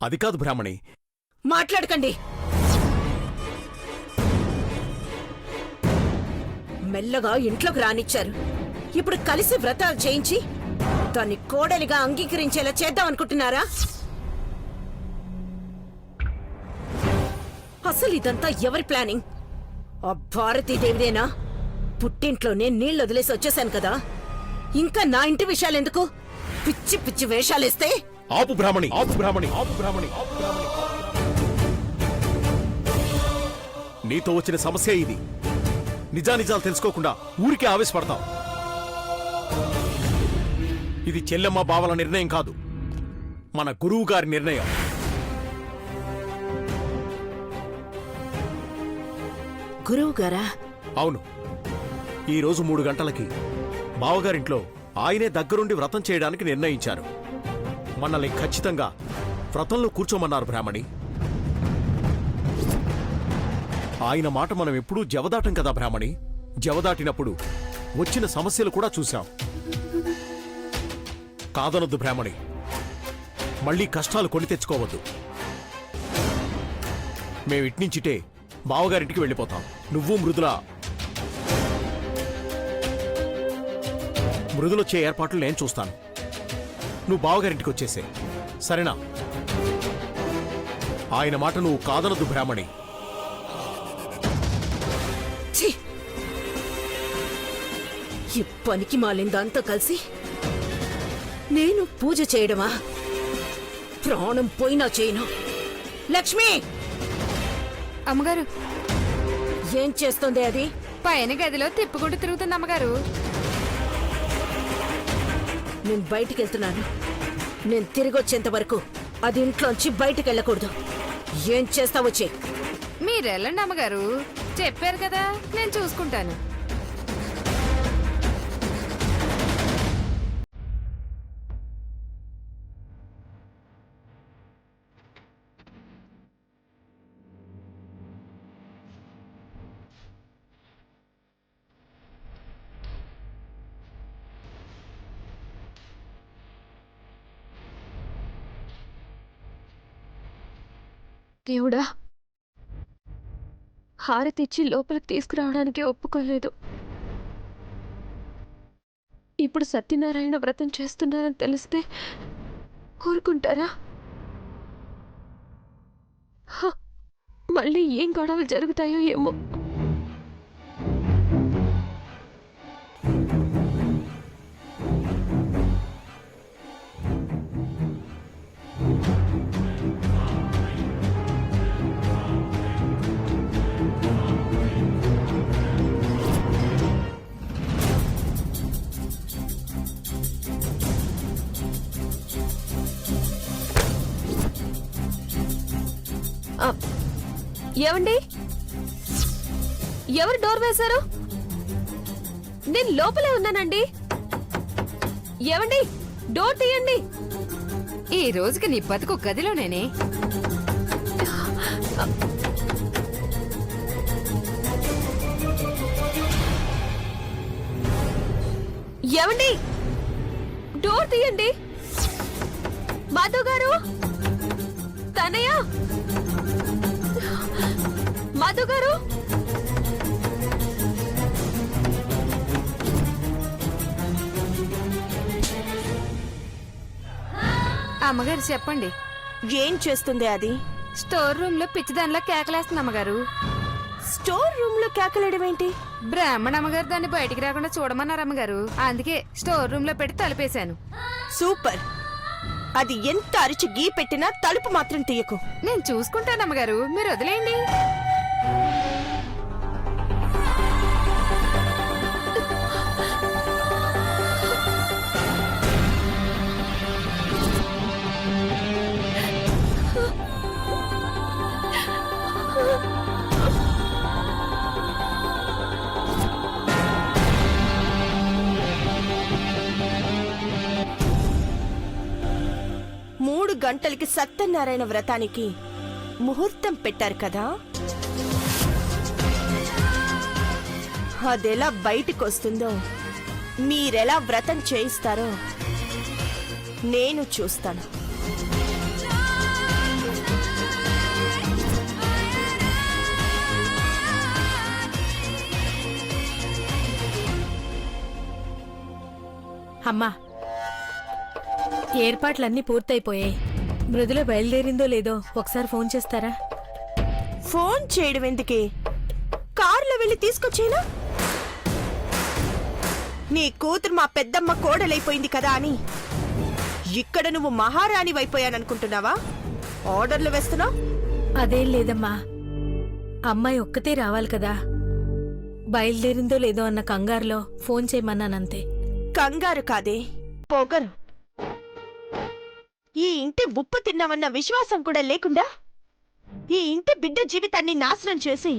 అది కాదు బ్రాహ్మణి. మాట్లాడకండి. మెల్లగా ఇంట్లోకి రానిచ్చారు. ఇప్పుడు కలిసి వ్రతాలు చేయించి దాన్ని కోడలిగా అంగీకరించేలా చేద్దాం అనుకుంటున్నారా? అసలు ఇదంతా ఎవరి ప్లానింగ్? ఆ భారతీదేవిదేనా? పుట్టింట్లోనే నీళ్ళు వదిలేసి వచ్చేసాను కదా, ఇంకా నా ఇంటి విషయాలెందుకు? పిచ్చి పిచ్చి వేషాలేస్తే. ఆపు బ్రాహ్మణి, ఆపు బ్రాహ్మణి, ఆపు బ్రాహ్మణి, ఆపు బ్రాహ్మణి. నీతో వచ్చిన సమస్య ఇది. నిజానిజాలు తెలుసుకోకుండా ఊరికే ఆవేశపడతాం. ఇది చెల్లెమ్మ బావల నిర్ణయం కాదు, మన గురువు గారి నిర్ణయం. గురువు గారా? అవును. ఈరోజు 3 గంటలకి బావగారింట్లో ఆయనే దగ్గరుండి వ్రతం చేయడానికి నిర్ణయించారు. మనల్ని ఖచ్చితంగా వ్రతంలో కూర్చోమన్నారు బ్రాహ్మణి. ఆయన మాట మనం ఎప్పుడూ జవదాటం కదా బ్రాహ్మణి. జవదాటినప్పుడు వచ్చిన సమస్యలు కూడా చూశాం. కాదనొద్దు బ్రాహ్మణి, మళ్ళీ కష్టాలు కొని తెచ్చుకోవద్దు. మేమిట్నించిటే బావగారింటికి వెళ్ళిపోతాం. నువ్వు మృదులొచ్చే ఏర్పాట్లు నేను చూస్తాను. నువ్వు బావగారింటికి వచ్చేసే, సరేనా? ఆయన మాట నువ్వు కాదనొద్దు బ్రాహ్మణి. ఈ పనికి మాలిందంతా కలిసి నేను పూజ చేయడమా? ప్రాణం పోయినా చేయను. లక్ష్మి! అమ్మగారు, ఏం చేస్తుంది అది? పైన గదిలో తిప్పుకుంటూ తిరుగుతుంది అమ్మగారు. నేను బయటికి వెళ్తున్నాను. నేను తిరిగి వచ్చేంత వరకు అది ఇంట్లోంచి బయటికి వెళ్ళకూడదు. ఏం చేస్తావో చెయ్. మీరెళ్ళండి అమ్మగారు, చెప్పారు కదా, నేను చూసుకుంటాను. దేవుడా, హారతిచ్చి లోపలికి తీసుకురావడానికి ఒప్పుకోలేదు. ఇప్పుడు సత్యనారాయణ వ్రతం చేస్తున్నారని తెలిస్తే ఊరుకుంటారా? మళ్ళీ ఏం గొడవలు జరుగుతాయో ఏమో. ఏమండి, ఎవరు డోర్ వేశారు? నేను లోపలే ఉన్నానండి. ఏమండి, డోర్ తీయండి. ఈ రోజుకి నీ బతుకు గదిలోనేనే. ఏమండి, డోర్ తీయండి. మాధవ్ గారు, తనయ్య, మాధవ్ గారు. అమ్మగారు చెప్పండి. ఏం చేస్తుంది అది? స్టోర్ రూమ్ లో పిచ్చిదానిలా కేకలేస్తుంది అమ్మగారు. స్టోర్ రూమ్ లో కేకలేయడం ఏంటి? బ్రాహ్మణ అమ్మగారు దాన్ని బయటికి రాకుండా చూడమన్నారు అమ్మగారు. అందుకే స్టోర్ రూమ్ లో పెట్టి తలుపేశాను. సూపర్. అది ఎంత అరిచి గీ పెట్టినా తలుపు మాత్రం తీయకు. నేను చూసుకుంటాను అమ్మగారు, మీరు వదిలేయండి. గంటలకి సత్యనారాయణ వ్రతానికి ముహూర్తం పెట్టారు కదా, అదెలా బయటికొస్తుందో, మీరెలా వ్రతం చేయిస్తారో నేను చూస్తాను. అమ్మా ఏర్పాట్లన్నీ పూర్తయిపోయాయి. మృదుల బయలుదేరిందో లేదో ఒకసారి ఫోన్ చేస్తారా? ఫోన్ చేయడం ఎందుకే? కారులో వెళ్ళి తీసుకొచ్చేనా? నీ కూతురు మా పెద్దమ్మ కోడలైపోయింది కదా అని ఇక్కడ నువ్వు మహారాణి అయిపోయాననుకుంటున్నావా? ఆర్డర్లు వేస్తున్నావు? అదేం లేదమ్మా, అమ్మాయి ఒక్కతే రావాలి కదా. బయలుదేరిందో లేదో అన్న కంగారులో ఫోన్ చేయమన్నానంతే. కంగారు కాదే, పొగరు. ఈ ఇంటి ఉప్పు తిన్నామన్న విశ్వాసం కూడా లేకుండా ఈ ఇంటి బిడ్డ జీవితాన్ని నాశనం చేసి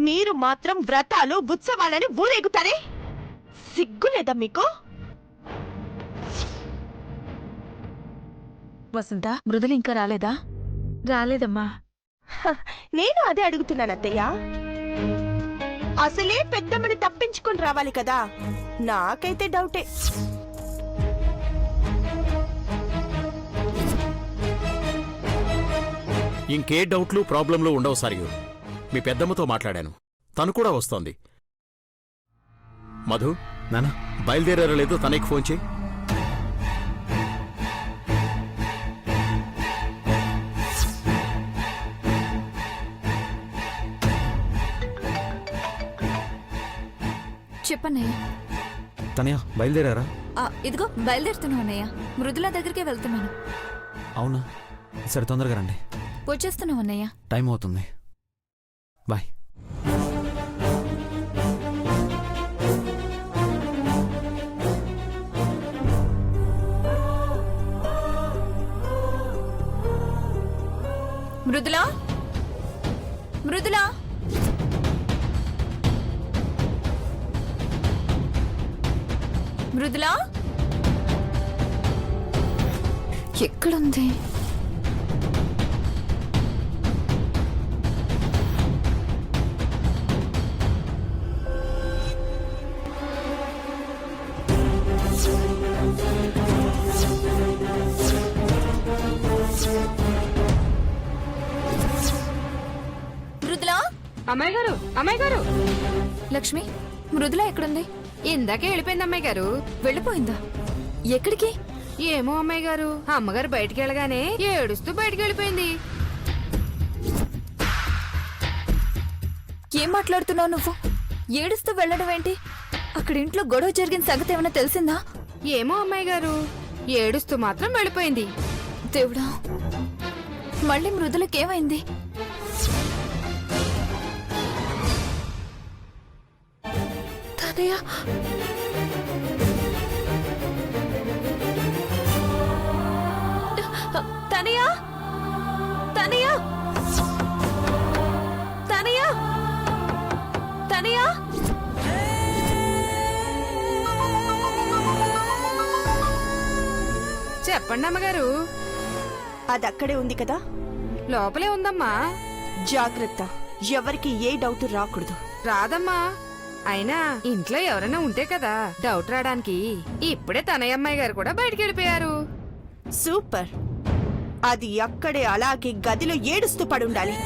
మీరు మాత్రం వ్రతాలు ఉత్సవాలని ఊరేగుతారే? సిగ్గులేదా మీకు? వసంత, మృదులు ఇంకా రాలేదా? రాలేదమ్మా. నేను అదే అడుగుతున్నాను అత్తయ్య. అసలే పెద్దమ్మని తప్పించుకొని రావాలి కదా. నాకైతే డౌటే. ఇంకే డౌట్లు ప్రాబ్లంలు ఉండవు సరియు. మీ పెద్దమ్మతో మాట్లాడాను, తను కూడా వస్తోంది. మధు, నానా బయలుదేరారో లేదో తనకి ఫోన్ చేయి. చెప్పన్నయ్య. తనయా బయలుదేరారా? ఇదిగో బయలుదేరుతున్నావు అన్నయ్య. మృదుల దగ్గరికే వెళ్తున్నాను. అవునా, సరే తొందరగా రండి. వచ్చేస్తున్నావు అన్నయ్య. టైం అవుతుంది. బాయ్. మృదులా, మృదులా, మృదులా ఎక్కడుంది? మృదులా, అమ్మాయి గారు, అమ్మాయి గారు, లక్ష్మి, మృదుల ఎక్కడుంది? ఇందాకే వెళ్ళిపోయింది అమ్మాయి గారు. వెళ్ళిపోయిందా? ఎక్కడికి? ఏమో అమ్మాయి గారు, అమ్మగారు బయటికి వెళ్ళగానే ఏడుస్తూ బయటికి వెళ్ళిపోయింది. ఏం మాట్లాడుతున్నావు నువ్వు? ఏడుస్తూ వెళ్ళడం ఏంటి? అక్కడ ఇంట్లో గొడవ జరిగిన సంగతి ఏమైనా తెలిసిందా? ఏమో అమ్మాయి గారు, ఏడుస్తూ మాత్రం వెళ్ళిపోయింది. దేవుడా, మళ్ళీ మృదులకేమైంది? తనయ్య, తనయ్య, తనయ్య, తనయ్య, తనయ్య. చెప్పండి అమ్మగారు. అది అక్కడే ఉంది కదా. లోపలే ఉందమ్మా. జాగ్రత్త, ఎవరికి ఏ డౌట్ రాకూడదు. రాదమ్మా. అయినా ఇంట్లో ఎవరైనా ఉంటే కదా డౌట్ రావడానికి. ఇప్పుడే తనయ్య అమ్మాయి గారు కూడా బయటికి వెళ్ళిపోయారు. సూపర్. అది అక్కడే అలాగే గదిలో ఏడుస్తూ పడుండాలి.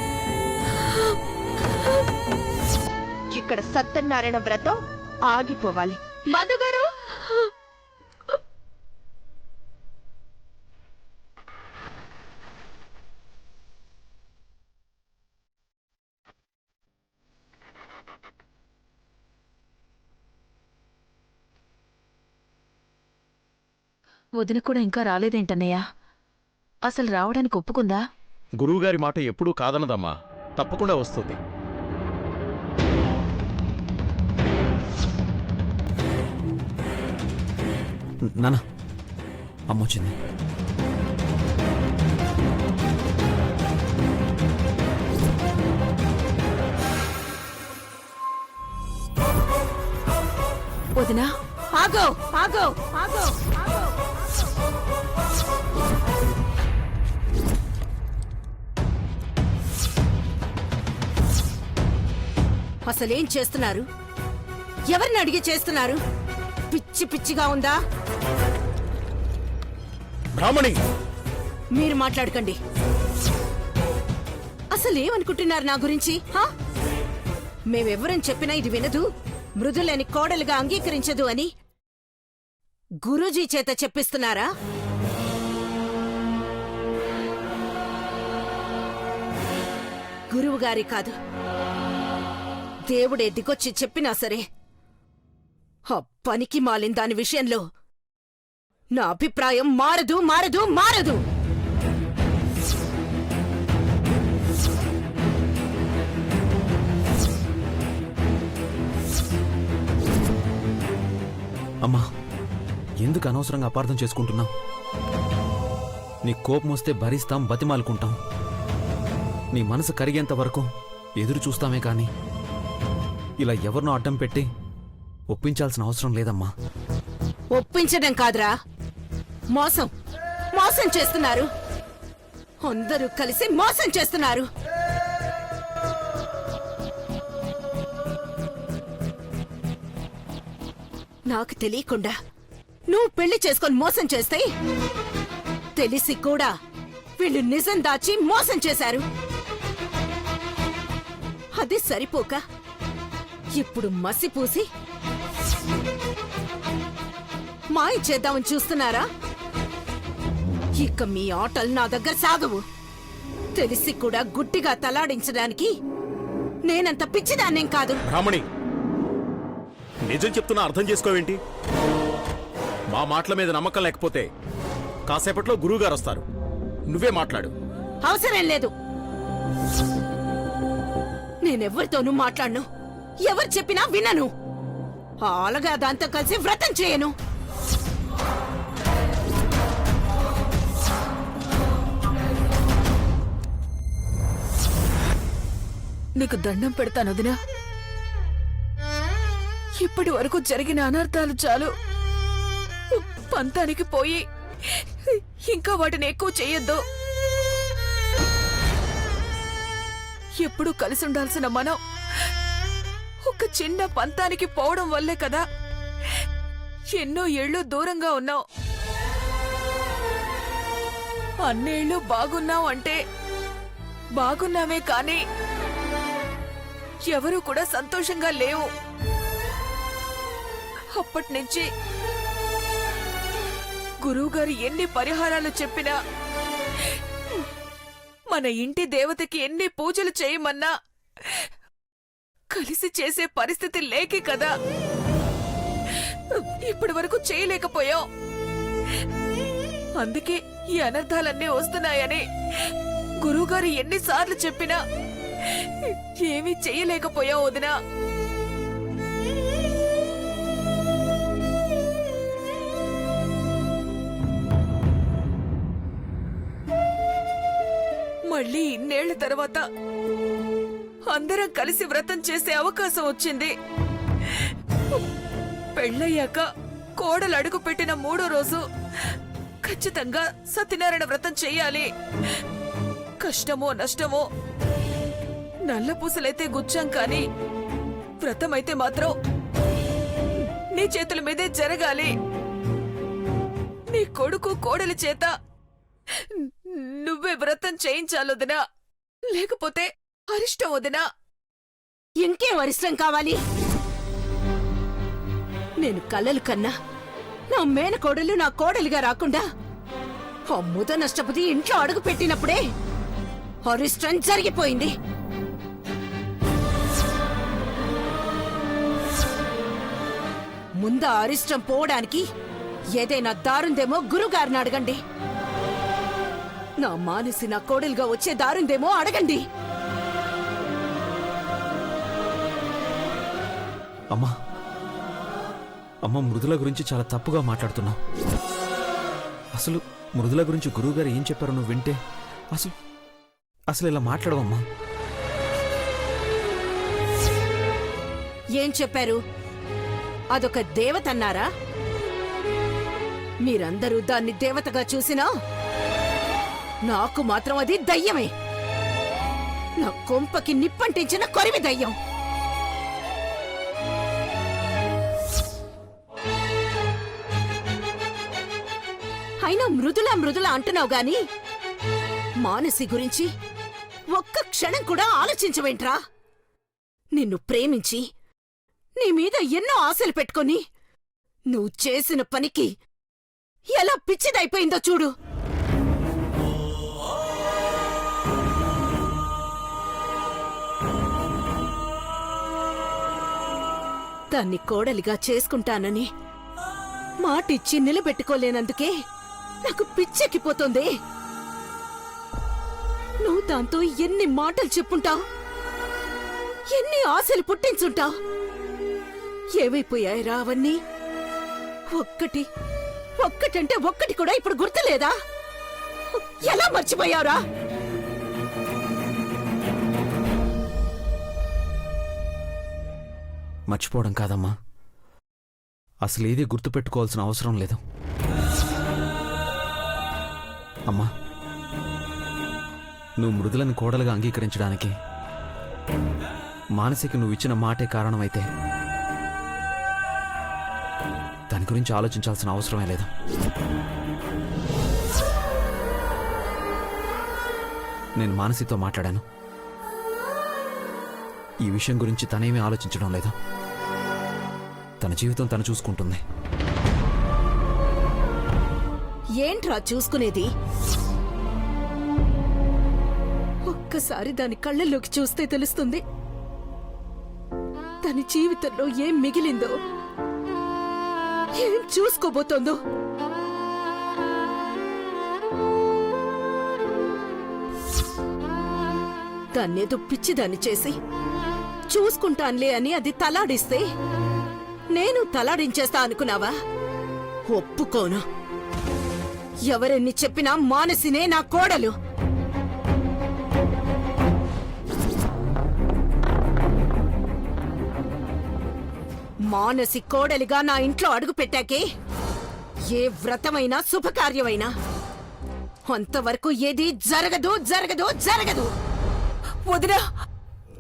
ఇక్కడ సత్యనారాయణ వ్రతం ఆగిపోవాలి. మధు గారు, వదిన కూడా ఇంకా రాలేదేంటన్నయ్యా? అసలు రావడానికి ఒప్పుకుందా? గురువుగారి మాట ఎప్పుడూ కాదనదమ్మా, తప్పకుండా వస్తుంది. నానా, అమ్మొచ్చింది. వదినా, ఆగో ఆగో ఆగో ఆగో. అసలేం చేస్తున్నారు? ఎవరిని అడిగి చేస్తున్నారు? పిచ్చి పిచ్చిగా ఉందా? బ్రాహ్మణి, మీరు మాట్లాడకండి. అసలేమనుకుంటున్నారు నా గురించి? మేమెవ్వరని చెప్పినా ఇది వినదు, మృదులని కోడలుగా అంగీకరించదు అని. గురూజీ చేత చెప్పిస్తున్నారా? గురువుగారి కాదు, దేవుడే దిగొచ్చి చెప్పినా సరే ఆ పనికి మాలిన దాని విషయంలో నా అభిప్రాయం మారదు మారదు మారదు. అమ్మా, ఎందుకు అనవసరంగా అపార్థం చేసుకుంటున్నావు? నీ కోపం వస్తే భరిస్తాం, బతిమాలుకుంటాం. నీ మనసు కరిగేంత వరకు ఎదురు చూస్తామే కానీ ఇలా ఎవరినో అడ్డం పెట్టి ఒప్పించాల్సిన అవసరం లేదమ్మా. ఒప్పించడం కాదురా, మోసం మోసం చేస్తున్నారు. అందరూ కలిసి మోసం చేస్తున్నారు. నాకు తెలియకుండా నువ్వు పెళ్లి చేసుకొని మోసం చేస్తే తెలిసి కూడా వీళ్ళు నిజం దాచి మోసం చేశారు. అది సరిపోక ఇప్పుడు మసిపూసి మాయ చేద్దామని చూస్తున్నారా? ఇక మీ ఆటలు నా దగ్గర సాగవు. తెలిసి కూడా గుడ్డిగా తలాడించడానికి నేనంత పిచ్చిదాన్నేం కాదు. బ్రాహ్మణి, నిజం చెప్తున్నా అర్థం చేసుకోవేంటి? మా మాటల మీద నమ్మకం లేకపోతే కాసేపట్లో గురువుగారు వస్తారు. నువ్వే మాట్లాడు. అవసరం లేదు. నేనెవ్వరితోనూ మాట్లాడను. ఎవరు చెప్పినా వినను. అలాగా దాంతో కలిసి వ్రతం చేయను. నీకు దండం పెడతాను వదినా. ఇప్పటి వరకు జరిగిన అనర్థాలు చాలు. పంతానికి పోయి ఇంకా వాటిని ఎక్కువ చెయ్యొద్దు. ఎప్పుడూ కలిసి ఉండాల్సిన మనం ఒక చిన్న పంతానికి పోవడం వల్లే కదా ఎన్నో ఏళ్ళు దూరంగా ఉన్నాం. అన్నేళ్ళు బాగున్నాం అంటే బాగున్నామే కానీ ఎవరూ కూడా సంతోషంగా లేవు. అప్పటినుంచి గురువుగారు ఎన్ని పరిహారాలు చెప్పినా, మన ఇంటి దేవతకి ఎన్ని పూజలు చేయమన్నా కలిసి చేసే పరిస్థితి లేకే కదా ఇప్పటి వరకు చేయలేకపోయాం. అందుకే ఈ అనర్థాలన్నీ వస్తున్నాయని గురువుగారు ఎన్నిసార్లు చెప్పినా ఏమీ చెయ్యలేకపోయాం వదినా. మళ్ళీ ఇన్నేళ్ల తర్వాత అందరం కలిసి వ్రతం చేసే అవకాశం వచ్చింది. పెళ్ళయ్యాక కోడలు అడుగు పెట్టిన 3వ రోజు ఖచ్చితంగా సత్యనారాయణ వ్రతం చెయ్యాలి. కష్టమో నష్టమో నల్లపూసలైతే గుచ్చాం కానీ వ్రతమైతే మాత్రం నీ చేతుల మీదే జరగాలి. నీ కొడుకు కోడలి చేత నువ్వే వ్రతం చేయించాలొదినా, లేకపోతే అరిష్టం వదినా. ఇంకేం అరిష్టం కావాలి? నేను కలలు కన్నా నా మేనకోడలు నా కోడలిగా రాకుండా ఆ ముద నష్టపతి ఇంట్లో అడుగు పెట్టినప్పుడే అరిష్టం జరిగిపోయింది. ముందు అరిష్టం పోవడానికి ఏదైనా దారుందేమో గురుగారిని అడగండి. నా మానసి నా కోడలుగా వచ్చే దారుందేమో అడగండి. అమ్మా, అమ్మ మృదుల గురించి చాలా తప్పుగా మాట్లాడుతున్నావు. అసలు మృదుల గురించి గురువుగారు ఏం చెప్పారో నువ్వు వింటే అసలు ఇలా మాట్లాడవమ్మా. ఏం చెప్పారు? అదొక దేవతన్నారా? మీరందరూ దాన్ని దేవతగా చూసినా నాకు మాత్రం అది దయ్యమే. నా కొంపకి నిప్పంటించిన కొరివి దయ్యం. అయినా మృదుల మృదుల అంటున్నావు గాని మానసి గురించి ఒక్క క్షణం కూడా ఆలోచించవేంట్రా? నిన్ను ప్రేమించి నీ మీద ఎన్నో ఆశలు పెట్టుకొని నువ్వు చేసిన పనికి ఎలా పిచ్చిదైపోయిందో చూడు. దాన్ని కోడలిగా చేసుకుంటానని మాటిచ్చి నిలబెట్టుకోలేనందుకే నాకు పిచ్చెక్కిపోతుంది. నువ్వు దాంతో ఎన్ని మాటలు చెప్పుంటావు, ఎన్ని ఆశలు పుట్టించుంటావు. ఏమైపోయాయిరా అవన్నీ? ఒక్కటంటే ఒక్కటి కూడా ఇప్పుడు గుర్తులేదా? ఎలా మర్చిపోయావురా? మర్చిపోవడం కాదమ్మా, అసలు ఏదీ గుర్తుపెట్టుకోవాల్సిన అవసరం లేదు. అమ్మా, నువ్వు మృదులని కోడలుగా అంగీకరించడానికి మానసికి నువ్వు ఇచ్చిన మాటే కారణమైతే దాని గురించి ఆలోచించాల్సిన అవసరమే లేదు. నేను మానసితో మాట్లాడాను. ఈ విషయం గురించి తనేమీ ఆలోచించడం లేదు. తన జీవితం తను చూసుకుంటుంది. ఏంట్రా చూసుకునేది? ఒక్కసారి దాని కళ్ళల్లోకి చూస్తే తెలుస్తుంది దాని జీవితంలో ఏం మిగిలిందో, ఏం చూసుకోబోతోందో. దాన్నేదో పిచ్చిదాన్ని చేసి చూసుకుంటాన్లే అని అది తలాడిస్తే నేను తలాడించేస్తా అనుకున్నావా? ఒప్పుకోను. ఎవరెన్ని చెప్పినా మానసినే నా కోడలు. మానసి కోడలిగా నా ఇంట్లో అడుగు పెట్టాకే ఏ వ్రతమైనా శుభకార్యమైనా అంతవరకు ఏది జరగదు జరగదు జరగదు. వదినా,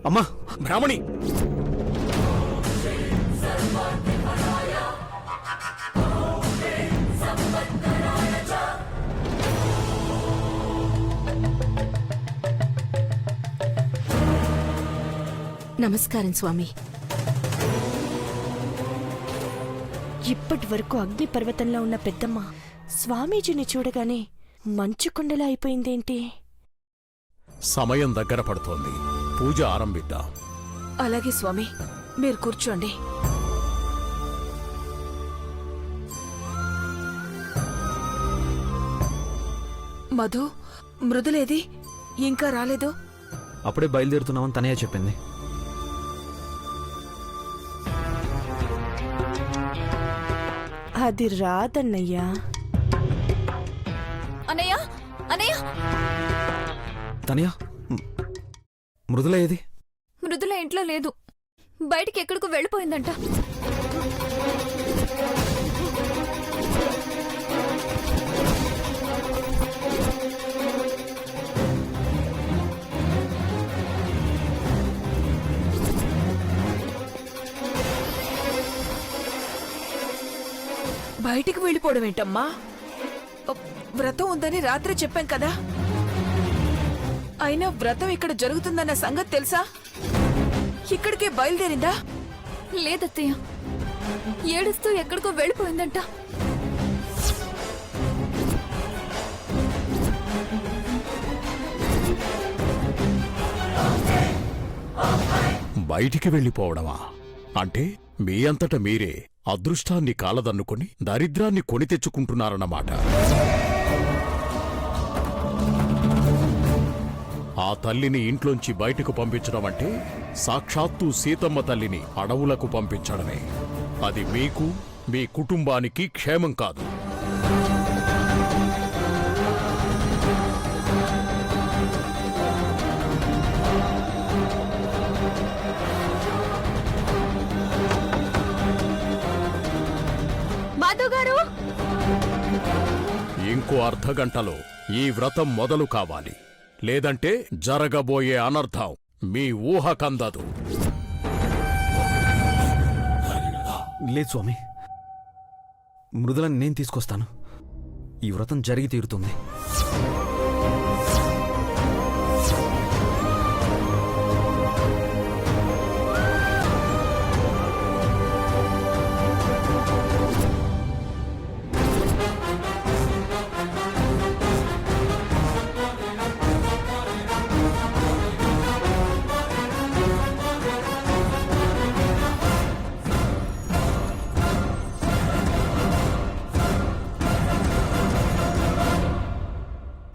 అమ్మా, బ్రాహ్మణి, నమస్కారం స్వామి. ఇప్పటి వరకు అగ్ని పర్వతంలో ఉన్న పెద్దమ్మ స్వామీజీని చూడగానే మంచు కొండలా అయిపోయిందేంటి? సమయం దగ్గర పడుతోంది. పూజ ఆరంభిద్దాం. అలాగే స్వామి, మీరు కూర్చోండి. మధు, మృదులేది? ఇంకా రాలేదు. అప్పుడే బయలుదేరుతున్నామని తనయ్య చెప్పింది. అది రాదన్నయ్యా. అన్నయ్య అన్నయ్య, తనయ్య, మృదుల ఏది? మృదుల ఇంట్లో లేదు, బయటికి ఎక్కడికో వెళ్ళిపోయిందంట. బయటికి వెళ్ళిపోవడం ఏంటమ్మా? వ్రతం ఉందని రాత్రి చెప్పాం కదా. అయినా వ్రతం ఇక్కడ జరుగుతుందన్న సంగతి తెలుసా? ఇక్కడికే బయలుదేరిందా? లేదత్తయ్య, ఏడుస్తూ ఎక్కడికో వెళ్ళిపోయిందంట. బయటికి వెళ్ళిపోవడమా? అంటే మీ అంతట మీరే అదృష్టాన్ని కాలదన్నుకొని దరిద్రాన్ని కొని తెచ్చుకుంటున్నారన్నమాట. ఆ తల్లిని ఇంట్లోంచి బయటకు పంపించడం అంటే సాక్షాత్తు సీతమ్మ తల్లిని అడవులకు పంపించడమే. అది మీకు, మీ కుటుంబానికి క్షేమం కాదు. మాధవ్, ఇంకో అర్ధగంటలో ఈ వ్రతం మొదలు కావాలి. లేదంటే జరగబోయే అనర్థం మీ ఊహకందదు. లేదు స్వామి, మృదులని నేను తీసుకొస్తాను. ఈ వ్రతం జరిగి తీరుతుంది.